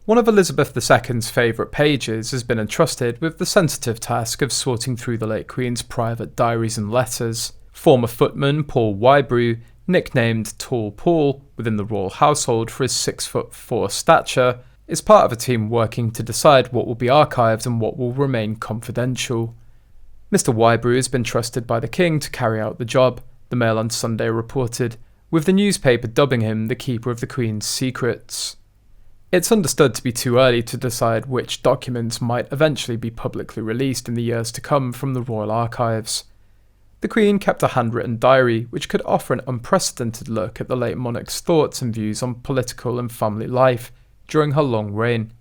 One of Elizabeth II's favourite pages has been entrusted with the sensitive task of sorting through the late Queen's private diaries and letters. Former footman Paul Whybrew, nicknamed Tall Paul within the royal household for his 6'4" stature, is part of a team working to decide what will be archived and what will remain confidential. Mr. Whybrew has been trusted by the King to carry out the job, the Mail on Sunday reported, with the newspaper dubbing him the keeper of the Queen's secrets. It's understood to be too early to decide which documents might eventually be publicly released in the years to come from the royal archives. The Queen kept a handwritten diary which could offer an unprecedented look at the late monarch's thoughts and views on political and family life during her long reign.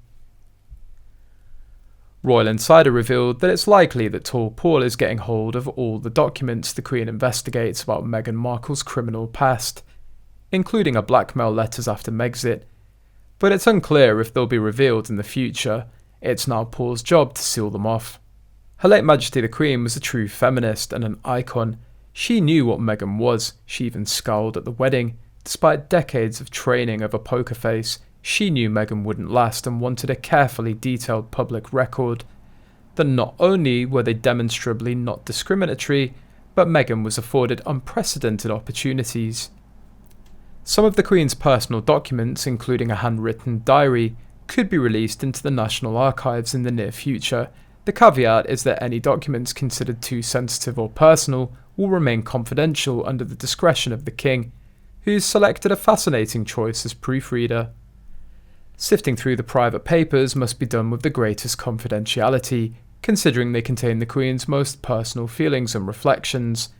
Royal Insider revealed that it's likely that Tall Paul is getting hold of all the documents the Queen investigates about Meghan Markle's criminal past, including her blackmail letters after Megxit, but it's unclear if they'll be revealed in the future. It's now Paul's job to seal them off. Her late Majesty the Queen was a true feminist and an icon. She knew what Meghan was. She even scowled at the wedding. Despite decades of training of a poker face, she knew Meghan wouldn't last and wanted a carefully detailed public record. That not only were they demonstrably not discriminatory, but Meghan was afforded unprecedented opportunities. Some of the Queen's personal documents, including a handwritten diary, could be released into the National Archives in the near future. The caveat is that any documents considered too sensitive or personal will remain confidential under the discretion of the King, who's selected a fascinating choice as proofreader. Sifting through the private papers must be done with the greatest confidentiality, considering they contain the Queen's most personal feelings and reflections,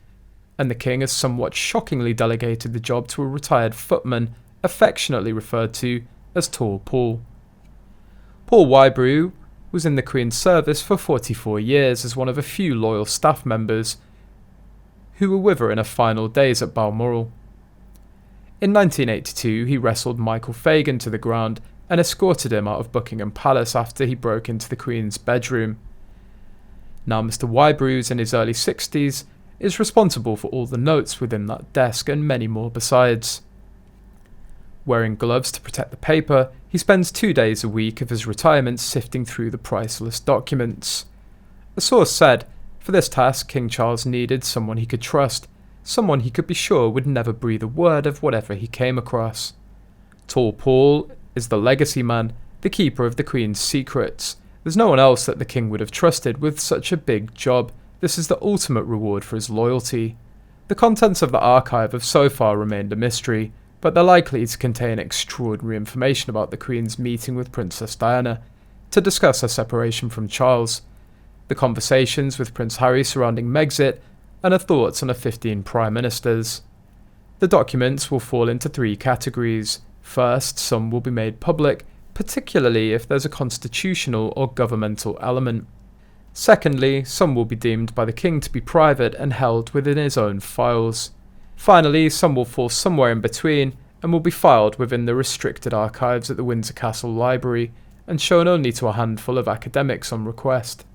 and the King has somewhat shockingly delegated the job to a retired footman, affectionately referred to as Tall Paul. Paul Whybrew was in the Queen's service for 44 years as one of a few loyal staff members who were with her in her final days at Balmoral. In 1982, he wrestled Michael Fagan to the ground and escorted him out of Buckingham Palace after he broke into the Queen's bedroom. Now Mr. Whybrew, in his early 60s, is responsible for all the notes within that desk and many more besides. Wearing gloves to protect the paper, he spends 2 days a week of his retirement sifting through the priceless documents. A source said, for this task King Charles needed someone he could trust, someone he could be sure would never breathe a word of whatever he came across. Tall Paul is the legacy man, the keeper of the Queen's secrets. There's no one else that the King would have trusted with such a big job. This is the ultimate reward for his loyalty. The contents of the archive have so far remained a mystery, but they're likely to contain extraordinary information about the Queen's meeting with Princess Diana to discuss her separation from Charles, the conversations with Prince Harry surrounding Megxit, and her thoughts on her 15 prime ministers. The documents will fall into 3 categories. First, some will be made public, particularly if there's a constitutional or governmental element. Secondly, some will be deemed by the King to be private and held within his own files. Finally, some will fall somewhere in between and will be filed within the restricted archives at the Windsor Castle Library and shown only to a handful of academics on request.